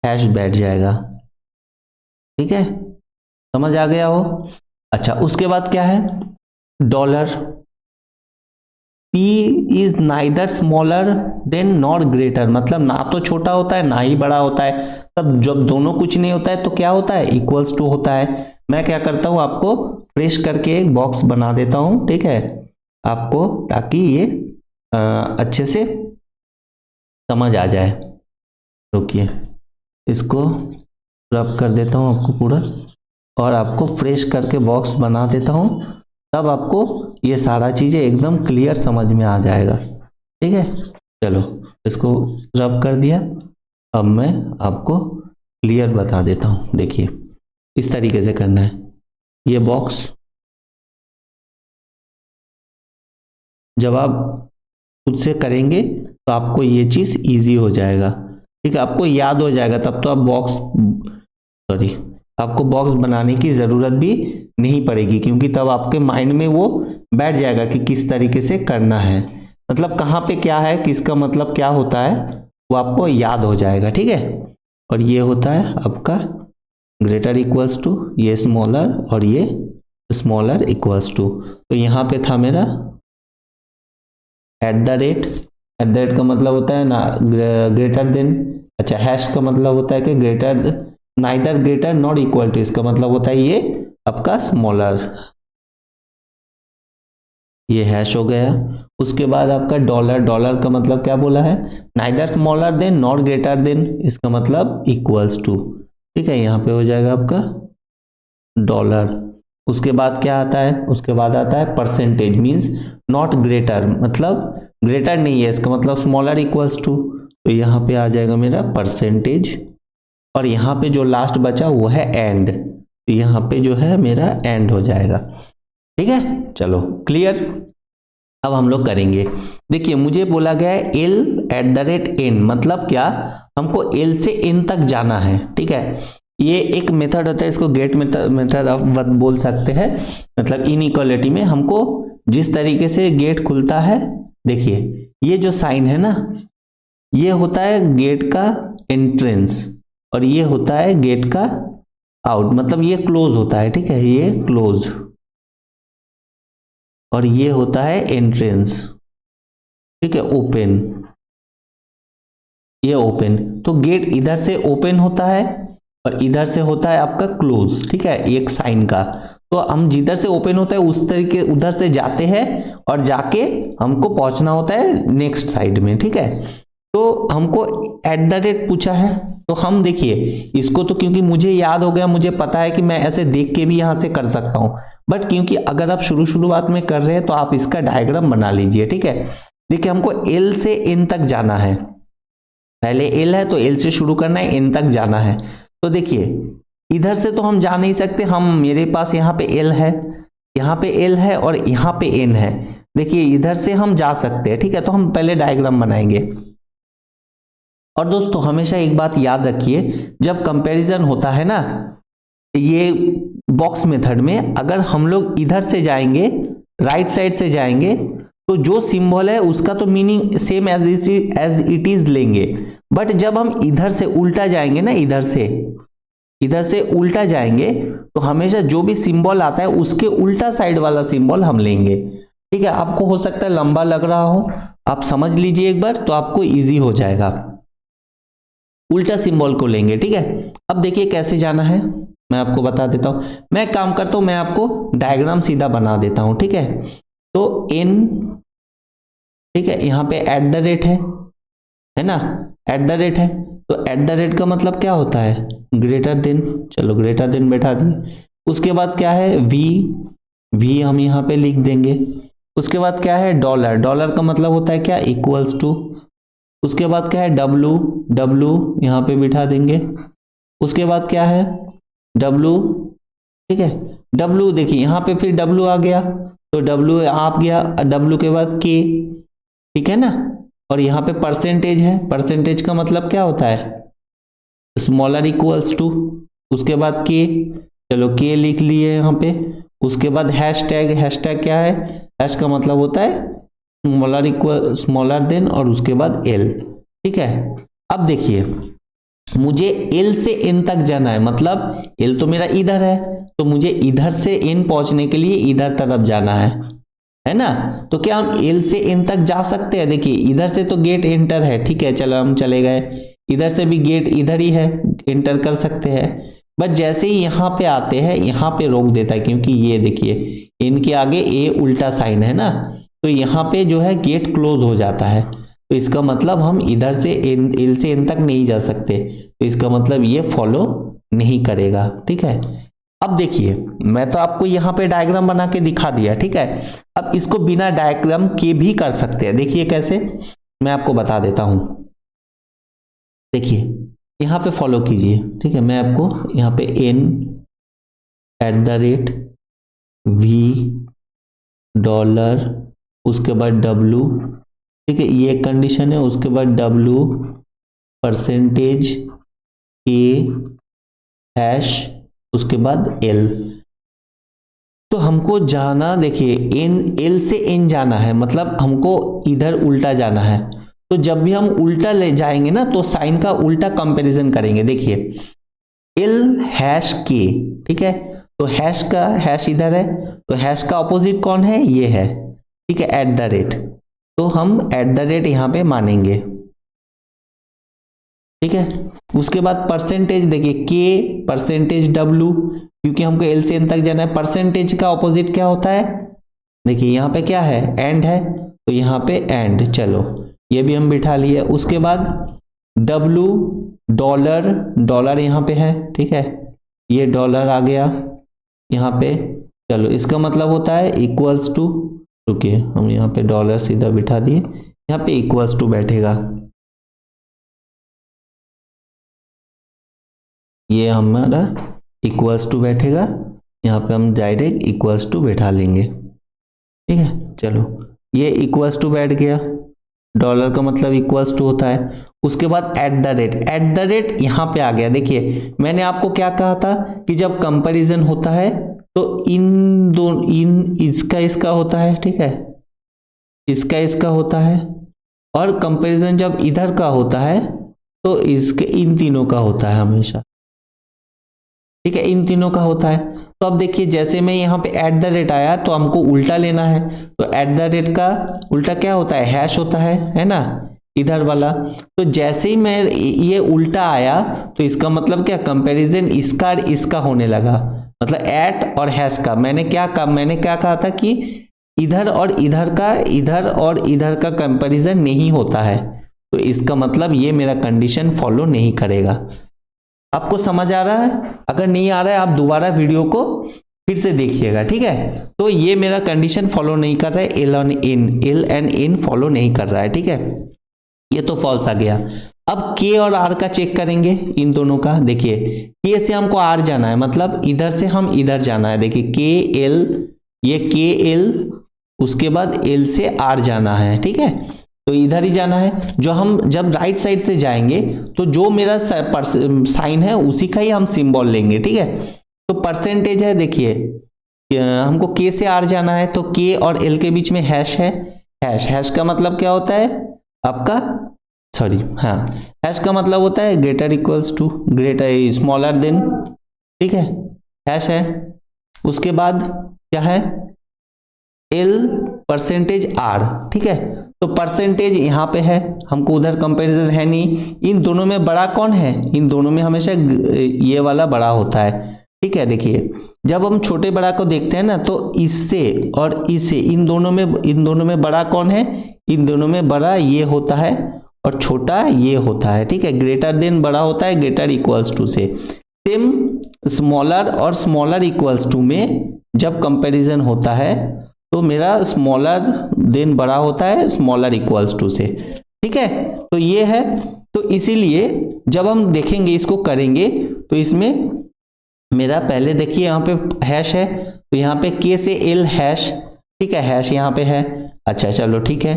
हैश बैठ जाएगा, ठीक है, समझ आ गया हो। अच्छा उसके बाद क्या है, dollar p is neither smaller than not greater, मतलब ना तो छोटा होता है ना ही बड़ा होता है, तब जब दोनों कुछ नहीं होता है तो क्या होता है, इक्वल्स टू होता है। मैं क्या करता हूं, आपको फ्रेश करके एक बॉक्स बना देता हूं, ठीक है, आपको, ताकि ये अच्छे से समझ आ जाए। रुकिए इसको रब कर देता हूं आपको पूरा, और आपको फ्रेश करके बॉक्स बना देता हूं, तब आपको ये सारा चीजें एकदम क्लियर समझ में आ जाएगा, ठीक है। चलो इसको रब कर दिया, अब मैं आपको क्लियर बता देता हूं। देखिए इस तरीके से करना है, ये बॉक्स जब आप खुद से करेंगे तो आपको ये चीज इजी हो जाएगा, ठीक है, आपको याद हो जाएगा, तब तो आपको बॉक्स बनाने की जरूरत भी नहीं पड़ेगी, क्योंकि तब आपके माइंड में वो बैठ जाएगा कि किस तरीके से करना है, मतलब कहाँ पे क्या है, किसका मतलब क्या होता है, वो आपको याद हो जाएगा, ठीक है। और ये होता है आपका ग्रेटर इक्वल्स टू, ये स्मॉलर और ये स्मॉलर इक्वल्स टू। तो यहाँ पे था मेरा @ का मतलब होता है ना ग्रेटर देन, अच्छा हैश का मतलब होता है कि greater, neither greater not equal to, इसका मतलब होता है ये आपका स्मॉलर, ये हैश हो गया। उसके बाद आपका डॉलर का मतलब क्या बोला है, neither smaller than not greater than, इसका मतलब इक्वल्स टू, ठीक है, यहाँ पे हो जाएगा आपका डॉलर। उसके बाद क्या आता है, उसके बाद आता है परसेंटेज, मीन्स नॉट ग्रेटर, मतलब ग्रेटर नहीं है, इसका मतलब स्मॉलर इक्वल्स टू, तो यहाँ पे आ जाएगा मेरा परसेंटेज। और यहाँ पे जो लास्ट बचा वो है एंड, तो यहाँ पे जो है मेरा एंड हो जाएगा, ठीक है। चलो क्लियर, अब हम लोग करेंगे। देखिए मुझे बोला गया है l@n, मतलब क्या, हमको l से n तक जाना है, ठीक है। ये एक मेथड होता है, इसको गेट मेथड आप बोल सकते हैं, मतलब इनइक्वालिटी में हमको जिस तरीके से गेट खुलता है, देखिए ये जो साइन है ना, ये होता है गेट का एंट्रेंस और ये होता है गेट का आउट, मतलब ये क्लोज होता है, ठीक है, ये क्लोज, और ये होता है एंट्रेंस, ठीक है, ओपन, ये ओपन। तो गेट इधर से ओपन होता है और इधर से होता है आपका क्लोज, ठीक है, एक साइन का। तो हम जिधर से ओपन होता है उस तरीके उधर से जाते हैं और जाके हमको पहुंचना होता है नेक्स्ट साइड में, ठीक है। तो हमको @ पूछा है, तो हम देखिए इसको तो क्योंकि मुझे याद हो गया, मुझे पता है कि मैं ऐसे देख के भी यहां से कर सकता हूं, बट क्योंकि अगर आप शुरुआत में कर रहे हैं तो आप इसका डायग्राम बना लीजिए, ठीक है। देखिए हमको L से N तक जाना है, पहले L है तो L से शुरू करना है, N तक जाना है। तो देखिए इधर से तो हम जा नहीं सकते, हम मेरे पास यहाँ पे L है, यहाँ पे L है और यहाँ पे N है। देखिए इधर से हम जा सकते हैं, ठीक है। तो हम पहले डायग्राम बनाएंगे। और दोस्तों हमेशा एक बात याद रखिए, जब कंपैरिजन होता है ना ये बॉक्स मेथड में, अगर हम लोग इधर से जाएंगे, राइट साइड से जाएंगे, तो जो सिंबल है उसका तो meaning same as it is लेंगे, बट जब हम इधर से उल्टा जाएंगे ना, इधर से उल्टा जाएंगे, तो हमेशा जो भी सिंबल आता है उसके उल्टा साइड वाला सिंबल हम लेंगे, ठीक है। आपको हो सकता है लंबा लग रहा हो, आप समझ लीजिए एक बार, तो आपको इजी हो जाएगा। उल्टा सिंबल को लेंगे, ठीक है। अब देखिए कैसे जाना है, मैं आपको बता देता हूं। मैं एक काम करता हूं, मैं आपको डायग्राम सीधा बना देता हूं, ठीक है। तो N, ठीक है, यहां पे @ है ना, @ है, तो @ का मतलब क्या होता है, ग्रेटर देन। चलो ग्रेटर देन बैठा दिए। उसके बाद क्या है, V हम यहां पे लिख देंगे। उसके बाद क्या है, डॉलर का मतलब होता है क्या, इक्वल्स टू। उसके बाद क्या है, W यहां पे बिठा देंगे। उसके बाद क्या है, W, ठीक है। W देखिए यहां पे फिर W आ गया, तो W आप गया, W के बाद K, ठीक है ना। और यहां पे परसेंटेज है, परसेंटेज का मतलब क्या होता है, स्मॉलर इक्वल्स टू। उसके बाद K, चलो K लिख लिए यहां पे। उसके बाद हैशटैग क्या है, हैश का मतलब होता है स्मॉलर देन, और उसके बाद L, ठीक है। अब देखिए मुझे L से N तक जाना है, मतलब L तो मेरा इधर है, तो मुझे इधर से N पहुंचने के लिए इधर तरफ जाना है ना। तो क्या हम L से N तक जा सकते हैं, देखिए इधर से तो गेट एंटर है, ठीक है, चलो हम चले गए। इधर से भी गेट इधर ही है, एंटर कर सकते हैं, बट जैसे ही यहाँ पे आते हैं यहाँ पे रोक देता है, क्योंकि ये देखिए इनके आगे A उल्टा साइन है ना, तो यहाँ पे जो है गेट क्लोज हो जाता है। तो इसका मतलब हम इधर से L से N तक नहीं जा सकते, तो इसका मतलब ये फॉलो नहीं करेगा, ठीक है। अब देखिए मैं तो आपको यहाँ पे डायग्राम बना के दिखा दिया, ठीक है। अब इसको बिना डायग्राम के भी कर सकते हैं, देखिए कैसे, मैं आपको बता देता हूं। देखिए यहाँ पे फॉलो कीजिए, ठीक है। मैं आपको यहाँ पे N @V डॉलर, उसके बाद W, ठीक है, ये एक कंडीशन है। उसके बाद W परसेंटेज K हैश, उसके बाद L। तो हमको जाना, देखिए L से N जाना है, मतलब हमको इधर उल्टा जाना है। तो जब भी हम उल्टा ले जाएंगे ना, तो साइन का उल्टा कंपैरिजन करेंगे। देखिए L हैश K, ठीक है, तो हैश इधर है, तो हैश का ऑपोजिट कौन है, ये है, ठीक है, @ तो हम @ यहां पे मानेंगे, ठीक है। उसके बाद परसेंटेज, देखिए K परसेंटेज W, क्योंकि हमको L से N तक जाना है। परसेंटेज का ऑपोजिट क्या होता है, देखिए यहाँ पे क्या है, एंड है, तो यहाँ पे एंड, चलो ये भी हम बिठा लिए। उसके बाद W डॉलर यहाँ पे है, ठीक है, ये डॉलर आ गया यहाँ पे, चलो इसका मतलब होता है इक्वल्स टू, रुकिए हम यहाँ पे डॉलर सीधा बिठा दिए, यहाँ पे इक्वल्स टू बैठेगा, ये हमारा इक्वल्स टू बैठेगा, यहाँ पे हम डायरेक्ट इक्वल्स टू बैठा लेंगे, ठीक है। चलो ये इक्वल्स टू बैठ गया, डॉलर का मतलब इक्वल्स टू होता है। उसके बाद @ यहां पे आ गया। देखिए मैंने आपको क्या कहा था कि जब कंपैरिजन होता है तो इसका होता है, ठीक है, इसका होता है, और कंपैरिजन जब इधर का होता है तो इसके इन तीनों का होता है हमेशा, ठीक है, इन तीनों का होता है। तो अब देखिए जैसे मैं यहाँ पे @ आया तो हमको उल्टा लेना है, तो @ का उल्टा क्या होता है, हैश होता है ना, इधर वाला। तो जैसे ही मैं ये उल्टा आया तो इसका मतलब क्या, कंपैरिजन इसका और इसका होने लगा, मतलब @ और हैश का। मैंने क्या कहा था कि इधर और इधर का कंपैरिजन नहीं होता है, तो इसका मतलब ये मेरा कंडीशन फॉलो नहीं करेगा। आपको समझ आ रहा है? अगर नहीं आ रहा है आप दोबारा वीडियो को फिर से देखिएगा, ठीक है। तो ये मेरा कंडीशन फॉलो नहीं कर रहा है, एल एंड इन फॉलो नहीं कर रहा है, ठीक है। ये तो फॉल्स आ गया। अब के और आर का चेक करेंगे, इन दोनों का। देखिए के से हमको आर जाना है, मतलब इधर से हम इधर जाना है। देखिए के एल, ये के एल, उसके बाद एल से आर जाना है, ठीक है। तो इधर ही जाना है। जो हम जब राइट साइड से जाएंगे तो जो मेरा साइन है उसी का ही हम सिंबल लेंगे, ठीक है। तो परसेंटेज है, देखिए हमको के से आर जाना है, तो के और एल के बीच में हैश है। हैश का मतलब क्या होता है आपका, सॉरी हाँ, हैश का मतलब होता है greater equals to, greater smaller than, ठीक है, हैश है। उसके बाद क्या है, एल परसेंटेज आर, ठीक है। तो परसेंटेज यहाँ पे है, हमको उधर कंपैरिजन है नहीं। इन दोनों में बड़ा कौन है, इन दोनों में हमेशा ये वाला बड़ा होता है, ठीक है। देखिए जब हम छोटे बड़ा को देखते हैं ना, तो इससे और इससे इन दोनों में बड़ा कौन है, इन दोनों में बड़ा ये होता है और छोटा ये होता है, ठीक है। ग्रेटर देन बड़ा होता है ग्रेटर इक्वल्स टू से। सेम स्मॉलर और स्मॉलर इक्वल्स टू में जब कंपैरिजन होता है तो मेरा स्मॉलर देन बड़ा होता है स्मॉलर इक्वल्स टू से, ठीक है। तो ये है, तो इसीलिए जब हम देखेंगे इसको करेंगे तो इसमें मेरा पहले देखिए यहाँ पे हैश है, तो यहाँ पे के से एल हैश, ठीक है, हैश यहाँ पे है। अच्छा चलो ठीक है,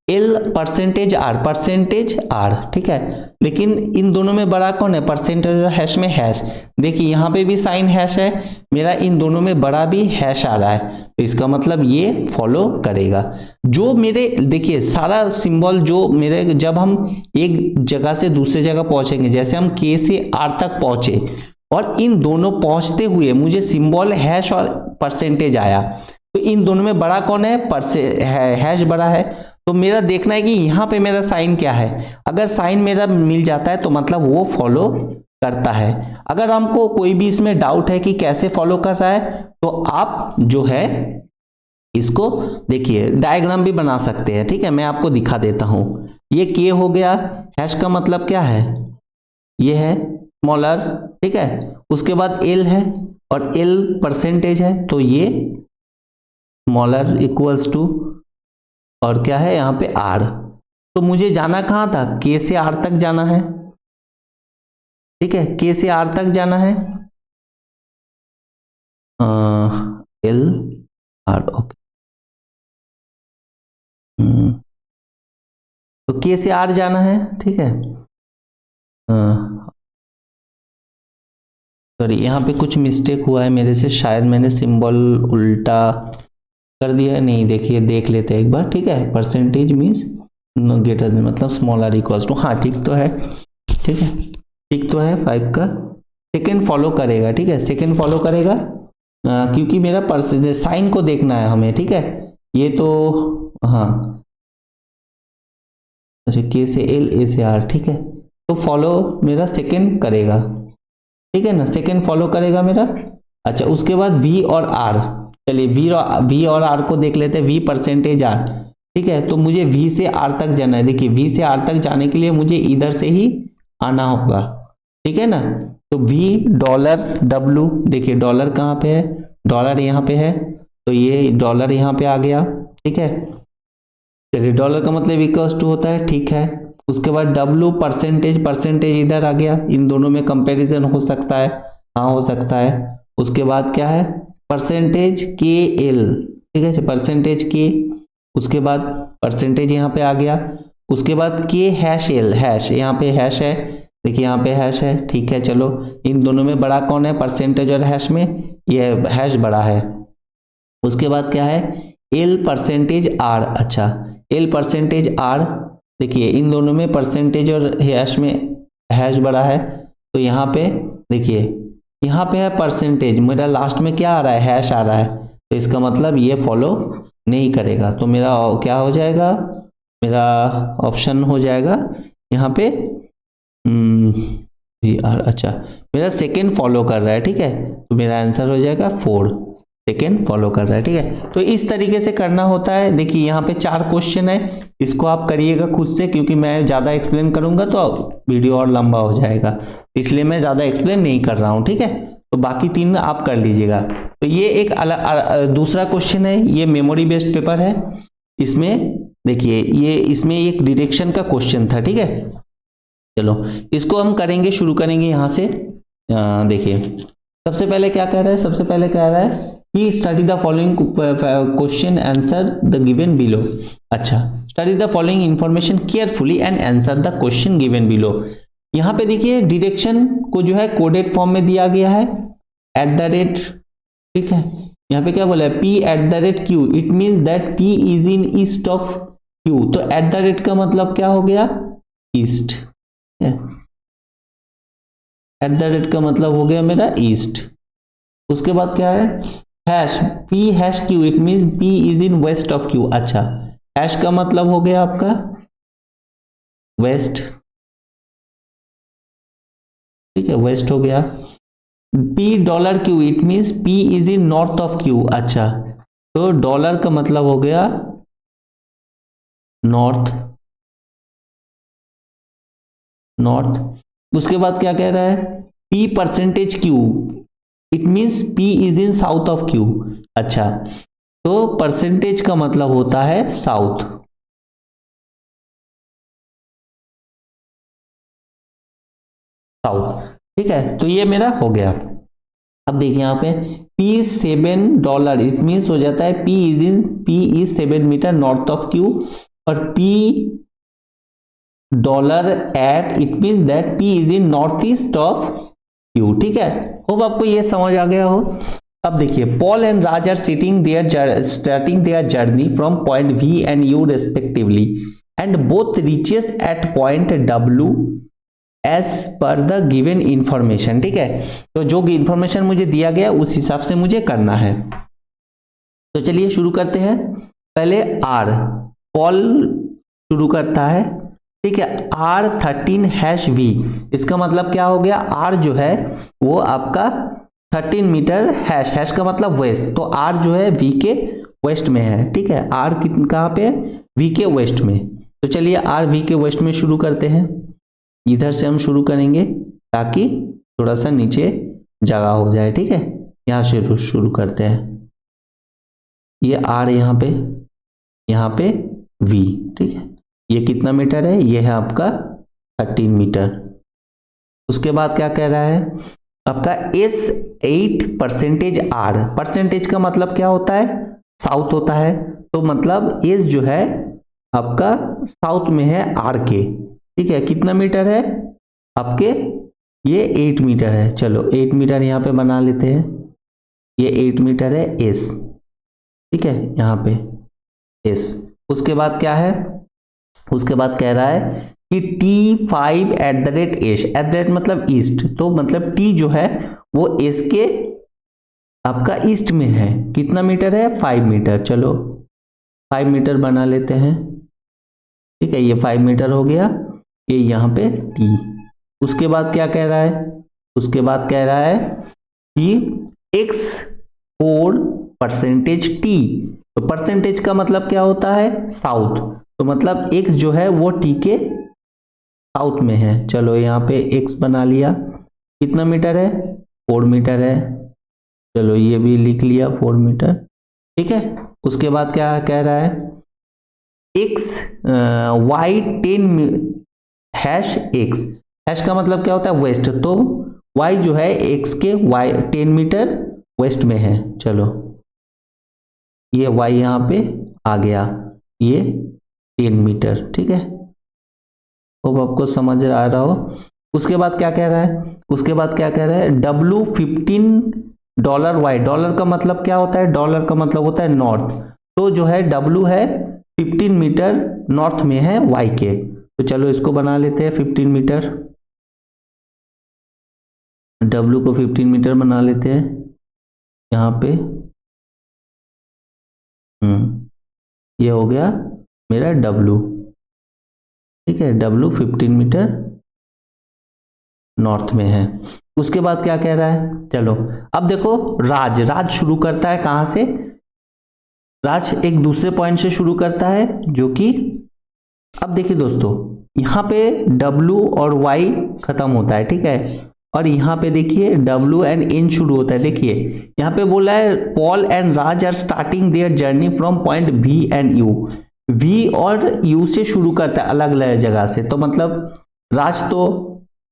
एल परसेंटेज आर, ठीक है। लेकिन इन दोनों में बड़ा कौन है, परसेंटेज और हैश में हैश। देखिए यहाँ पे भी साइन हैश है मेरा, इन दोनों में बड़ा भी हैश आ रहा है, तो इसका मतलब ये फॉलो करेगा। जो मेरे देखिए सारा सिंबल जो मेरे, जब हम एक जगह से दूसरे जगह पहुंचेंगे, जैसे हम के से आर तक पहुंचे और इन दोनों पहुंचते हुए मुझे सिंबल हैश और परसेंटेज आया, तो इन दोनों में बड़ा कौन है, हैश बड़ा है। तो मेरा देखना है कि यहाँ पे मेरा साइन क्या है। अगर साइन मेरा मिल जाता है तो मतलब वो फॉलो करता है। अगर हमको कोई भी इसमें डाउट है कि कैसे फॉलो कर रहा है, तो आप जो है इसको देखिए डायग्राम भी बना सकते हैं, ठीक है। मैं आपको दिखा देता हूं। ये के हो गया, हैश का मतलब क्या है, ये है स्मॉलर, ठीक है। उसके बाद एल है और एल परसेंटेज है, तो ये स्मॉलर इक्वल्स टू, और क्या है यहाँ पे आर। तो मुझे जाना कहाँ था, के से आर तक जाना है, ठीक है, के से आर तक जाना है, एल आर, ओके। तो के से आर जाना है, ठीक है। सॉरी यहाँ पे कुछ मिस्टेक हुआ है मेरे से, शायद मैंने सिंबल उल्टा कर दिया है। नहीं देखिए देख लेते हैं एक बार, ठीक है। परसेंटेज मीन्स ग्रेटर देन मतलब स्मॉलर इक्वल्स टू, हाँ ठीक तो है, ठीक है, ठीक तो है। 5 का सेकेंड फॉलो करेगा, ठीक है, सेकेंड फॉलो करेगा, क्योंकि मेरा परसेंटेज साइन को देखना है हमें, ठीक है। ये तो हाँ, अच्छा के से एल, ए से आर, ठीक है। तो फॉलो मेरा सेकेंड करेगा, ठीक है ना, सेकेंड फॉलो करेगा मेरा। अच्छा उसके बाद वी और आर, चलिए वी और आर को देख लेते हैं। वी परसेंटेज आर, ठीक है। तो मुझे वी से आर तक जाना है। देखिए वी से आर तक जाने के लिए मुझे इधर से ही आना होगा, ठीक है ना। तो वी डॉलर डब्लू, देखिए डॉलर कहाँ पे है, डॉलर यहाँ पे है, तो ये डॉलर यहाँ पे आ गया, ठीक है। चलिए डॉलर का मतलब इक्वल्स टू होता है, ठीक है। उसके बाद डब्लू परसेंटेज इधर आ गया, इन दोनों में कंपैरिजन हो सकता है, हाँ हो सकता है। उसके बाद क्या है, परसेंटेज के एल, ठीक है, परसेंटेज के, उसके बाद परसेंटेज यहाँ पे आ गया। उसके बाद के हैश एल, हैश यहाँ पे हैश है, देखिए यहाँ पे हैश है, ठीक है। चलो इन दोनों में बड़ा कौन है, परसेंटेज और हैश में ये हैश बड़ा है। उसके बाद क्या है, एल परसेंटेज आर, अच्छा एल परसेंटेज आर, देखिए इन दोनों में परसेंटेज और हैश में हैश बड़ा है, तो यहाँ पे देखिए यहाँ पे है परसेंटेज, मेरा लास्ट में क्या आ रहा है, हैश आ रहा है, तो इसका मतलब ये फॉलो नहीं करेगा। तो मेरा क्या हो जाएगा, मेरा ऑप्शन हो जाएगा यहाँ पे वी आर, अच्छा मेरा सेकेंड फॉलो कर रहा है, ठीक है। तो मेरा आंसर हो जाएगा 4, सेकेंड फॉलो कर रहा है, ठीक है। तो इस तरीके से करना होता है। देखिए यहाँ पे 4 क्वेश्चन है, इसको आप करिएगा खुद से, क्योंकि मैं ज़्यादा एक्सप्लेन करूंगा तो वीडियो और लंबा हो जाएगा, इसलिए मैं ज़्यादा एक्सप्लेन नहीं कर रहा हूँ, ठीक है। तो बाकी 3 आप कर लीजिएगा। तो ये एक दूसरा क्वेश्चन है, ये मेमोरी बेस्ड पेपर है। इसमें देखिए ये इसमें एक डायरेक्शन का क्वेश्चन था, ठीक है। चलो इसको हम करेंगे, शुरू करेंगे यहाँ से। देखिए सबसे पहले क्या कह रहा है, सबसे पहले कह रहा है कि study the following question, answer the given below. अच्छा, study the following information carefully and answer the question given below. यहाँ पे देखिए डायरेक्शन को जो है कोडेड फॉर्म में दिया गया है, @, ठीक है। यहाँ पे क्या बोला है, P@Q, it means that P is in east of Q। तो @ का मतलब क्या हो गया, ईस्ट, @ का मतलब हो गया मेरा ईस्ट। उसके बाद क्या है, hash P#Q, it means P is in west of Q। अच्छा, हैश का मतलब हो गया आपका वेस्ट, ठीक है, वेस्ट हो गया। $Q, it means P is in north of Q। अच्छा, तो डॉलर का मतलब हो गया नॉर्थ, नॉर्थ। उसके बाद क्या कह रहा है, P%Q, it means P is in south of Q। अच्छा, तो परसेंटेज का मतलब होता है साउथ, साउथ, ठीक है। तो ये मेरा हो गया। अब देखिए यहाँ पे $7, इट मीन्स हो जाता है P is 7 meter north of Q, और $@ it means that P is in north east of Q, ठीक है। होप आपको ये समझ आ गया हो। अब देखिए Paul and Raj are starting their journey from point V and U respectively, and both reaches at point W as per the given information, ठीक है। तो जो इंफॉर्मेशन मुझे दिया गया उस हिसाब से मुझे करना है। तो चलिए शुरू करते हैं। पहले R, पॉल शुरू करता है, ठीक है, R13#V। इसका मतलब क्या हो गया, R जो है वो आपका 13 मीटर, हैश का मतलब वेस्ट, तो R जो है V के वेस्ट में है, ठीक है। R कहाँ पे है, V के वेस्ट में। तो चलिए R V के वेस्ट में शुरू करते हैं, इधर से हम शुरू करेंगे ताकि थोड़ा सा नीचे जगह हो जाए, ठीक है। यहाँ से शुरू करते हैं, ये R यहाँ पे V, ठीक है। ये कितना मीटर है, ये है आपका 13 मीटर। उसके बाद क्या कह रहा है आपका S8%R, परसेंटेज का मतलब क्या होता है, साउथ होता है, तो मतलब S जो है आपका साउथ में है R के, ठीक है। कितना मीटर है आपके, ये 8 मीटर है। चलो 8 मीटर यहाँ पे बना लेते हैं, ये 8 मीटर है S, ठीक है, यहाँ पे S। उसके बाद क्या है, उसके बाद कह रहा है कि T5@S, मतलब ईस्ट, तो मतलब T जो है वो S के आपका ईस्ट में है। कितना मीटर है, 5 मीटर। चलो 5 मीटर बना लेते हैं, ठीक है, ये 5 मीटर हो गया, ये यहाँ पे T। उसके बाद क्या कह रहा है, उसके बाद कह रहा है कि X4%T, तो परसेंटेज का मतलब क्या होता है, साउथ, तो मतलब X जो है वो T के साउथ में है। चलो यहाँ पे X बना लिया, कितना मीटर है, 4 मीटर है। चलो ये भी लिख लिया 4 मीटर, ठीक है। उसके बाद क्या कह रहा है, Y10#X, हैश का मतलब क्या होता है, वेस्ट, तो Y जो है X के 10 मीटर वेस्ट में है। चलो ये Y यहाँ पे आ गया, ये 10 मीटर, ठीक है। होप आपको समझ आ रहा हो। उसके बाद क्या कह रहा है, उसके बाद क्या कह रहा है, $15 डॉलर का मतलब क्या होता है, डॉलर का मतलब होता है नॉर्थ, तो जो है W है 15 मीटर नॉर्थ में है Y के। तो चलो इसको बना लेते हैं 15 मीटर, W को 15 मीटर बना लेते हैं यहाँ पे। ये हो गया मेरा W, ठीक है, W 15 मीटर नॉर्थ में है। उसके बाद क्या कह रहा है, चलो अब देखो, राज शुरू करता है कहां से, राज एक दूसरे पॉइंट से शुरू करता है, जो कि अब देखिए दोस्तों, यहां पे W और Y खत्म होता है, ठीक है, और यहां पे देखिए W एंड N शुरू होता है। देखिए यहां पे बोला है Paul and Raj are starting their journey from point V and U। V और U से शुरू करता है अलग अलग जगह से, तो मतलब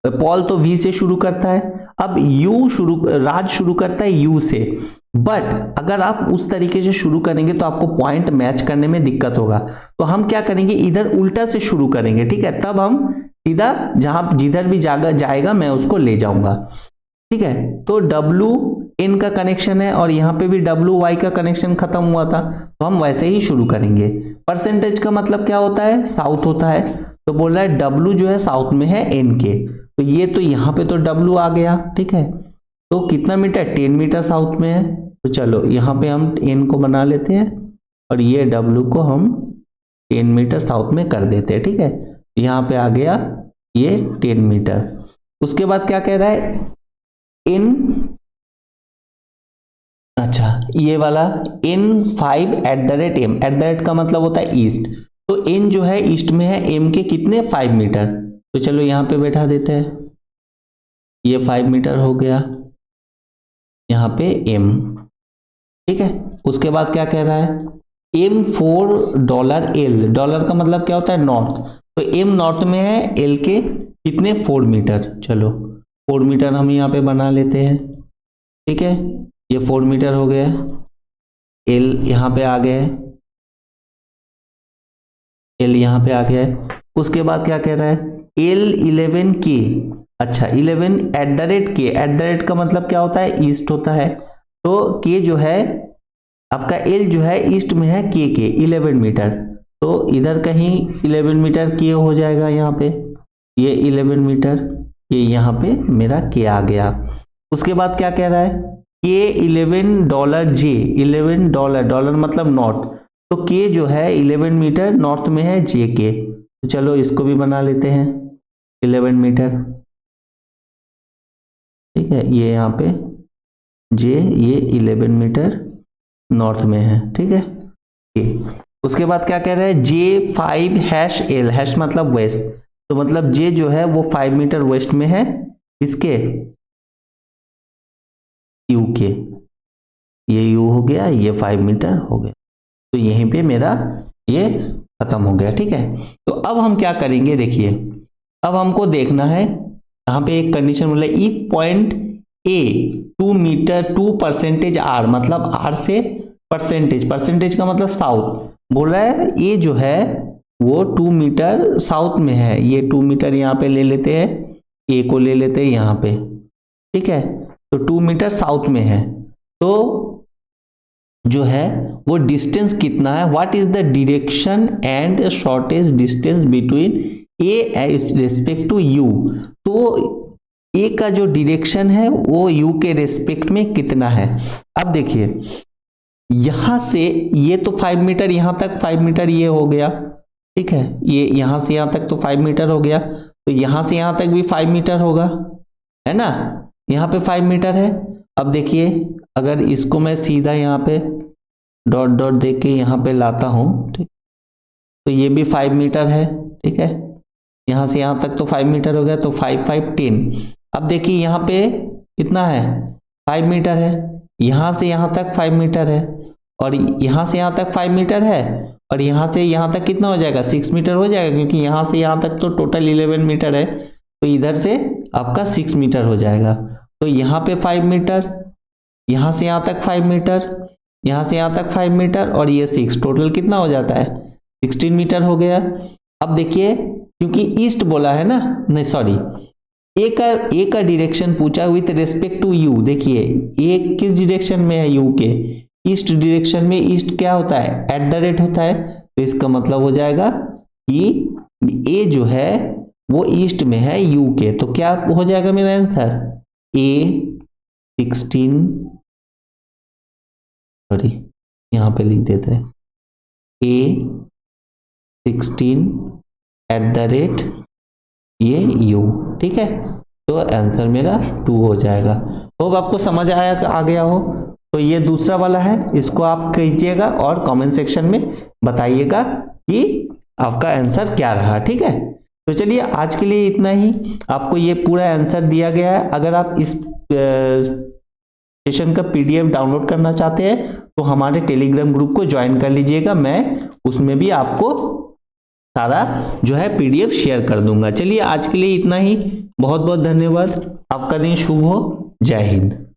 पॉल तो V से शुरू करता है, अब राज शुरू करता है U से। बट अगर आप उस तरीके से शुरू करेंगे तो आपको पॉइंट मैच करने में दिक्कत होगा, तो हम क्या करेंगे, इधर उल्टा से शुरू करेंगे, ठीक है, तब हम सीधा जिधर भी जाएगा मैं उसको ले जाऊंगा, ठीक है। तो W N का कनेक्शन है और यहाँ पे भी W Y का कनेक्शन खत्म हुआ था, तो हम वैसे ही शुरू करेंगे। परसेंटेज का मतलब क्या होता है, साउथ होता है, तो बोल रहा है W जो है साउथ में है N के, तो ये तो यहाँ पे तो W आ गया, ठीक है, तो कितना मीटर, 10 मीटर साउथ में है, तो चलो यहाँ पे हम N को बना लेते हैं और ये W को हम 10 मीटर साउथ में कर देते हैं, ठीक है, यहाँ पे आ गया ये 10 मीटर। उसके बाद क्या कह रहा है, अच्छा ये वाला N5 @M, @ का मतलब होता है ईस्ट, तो N जो है ईस्ट में है, M के कितने 5 मीटर, तो चलो यहाँ पे बैठा देते हैं, ये 5 मीटर हो गया, यहाँ पे M, ठीक है। उसके बाद क्या कह रहा है, $4 डॉलर का मतलब क्या होता है, नॉर्थ, तो M नॉर्थ में है, L के कितने 4 मीटर, चलो 4 मीटर हम यहाँ पे बना लेते हैं, ठीक है, ये 4 मीटर हो गया, L यहाँ पे आ गया, L यहाँ पे आ गया है। उसके बाद क्या कह रहा है, L11K, अच्छा 11 @ का मतलब क्या होता है, ईस्ट होता है, तो K जो है आपका L जो है ईस्ट में है, K के 11 मीटर, तो इधर कहीं 11 मीटर K हो जाएगा, यहाँ पे ये 11 मीटर, ये यहाँ पे मेरा K आ गया। उसके बाद क्या कह रहा है, K $11J, $11 मतलब नॉर्थ, तो K जो है 11 मीटर नॉर्थ में है J के, तो चलो इसको भी बना लेते हैं 11 मीटर, ठीक है, ये यहाँ पे J ये 11 मीटर नॉर्थ में है, ठीक है। उसके बाद क्या कह रहा है, J5 हैश मतलब वेस्ट, तो मतलब J जो है वो 5 मीटर वेस्ट में है, इसके U के, ये U हो गया, ये 5 मीटर हो गया, तो यहीं पे मेरा ये खत्म हो गया, ठीक है। तो अब हम क्या करेंगे, देखिए अब हमको देखना है, यहाँ पे एक कंडीशन बोला, if point A 2 meter 2% R, मतलब R से परसेंटेज का मतलब साउथ, बोल रहा है A जो है वो 2 मीटर साउथ में है, ये 2 मीटर यहाँ पे ले लेते हैं, A को ले लेते हैं यहाँ पे, ठीक है, तो 2 मीटर साउथ में है, तो जो है वो डिस्टेंस कितना है, what is the direction and shortest distance between A respect to U, तो A का जो डायरेक्शन है वो U के रिस्पेक्ट में कितना है। अब देखिए यहां से ये तो 5 मीटर, यहां तक 5 मीटर ये हो गया, ठीक है, ये यहां से यहां तक तो 5 मीटर हो गया, तो यहां से यहां तक भी 5 मीटर होगा, है ना, यहाँ पे 5 मीटर है। अब देखिए अगर इसको मैं सीधा यहाँ पे डॉट डॉट दे के यहाँ पे लाता हूँ, ठीक, तो ये भी 5 मीटर है, ठीक है, यहाँ से यहाँ तक तो 5 मीटर हो गया, तो 5 5 10। अब देखिए यहाँ पे कितना है, 5 मीटर है, यहाँ से यहाँ तक 5 मीटर है, और यहाँ से यहाँ तक 5 मीटर है, और यहाँ से यहाँ तक कितना हो जाएगा, 6 मीटर हो जाएगा, क्योंकि यहाँ से यहाँ तक तो टोटल 11 मीटर है, तो इधर से आपका 6 मीटर हो जाएगा, तो यहाँ पे 5 मीटर, यहाँ से यहाँ तक 5 मीटर, यहाँ से यहाँ तक 5 मीटर, और ये 6, टोटल कितना हो जाता है, 16 मीटर हो गया। अब देखिए क्योंकि ईस्ट बोला है ना, नहीं सॉरी, ए का डायरेक्शन पूछा विथ रिस्पेक्ट टू यू, देखिए ए किस डायरेक्शन में है, यू के ईस्ट डायरेक्शन में, ईस्ट क्या होता है, @ होता है, तो इसका मतलब हो जाएगा कि ए जो है वो ईस्ट में है यू के, तो क्या हो जाएगा मेरा आंसर, A16, सॉरी यहाँ पे लिख देते हैं A16 @ ये U, ठीक है। तो आंसर मेरा 2 हो जाएगा। होप आपको समझ आ गया हो। तो ये दूसरा वाला है, इसको आप कीजिएगा और कमेंट सेक्शन में बताइएगा कि आपका आंसर क्या रहा। ठीक है, तो चलिए आज के लिए इतना ही। आपको ये पूरा आंसर दिया गया है। अगर आप इस सेशन का पीडीएफ डाउनलोड करना चाहते हैं तो हमारे टेलीग्राम ग्रुप को ज्वाइन कर लीजिएगा, मैं उसमें भी आपको सारा जो है पीडीएफ शेयर कर दूंगा। चलिए आज के लिए इतना ही, बहुत बहुत धन्यवाद। आपका दिन शुभ हो। जय हिंद।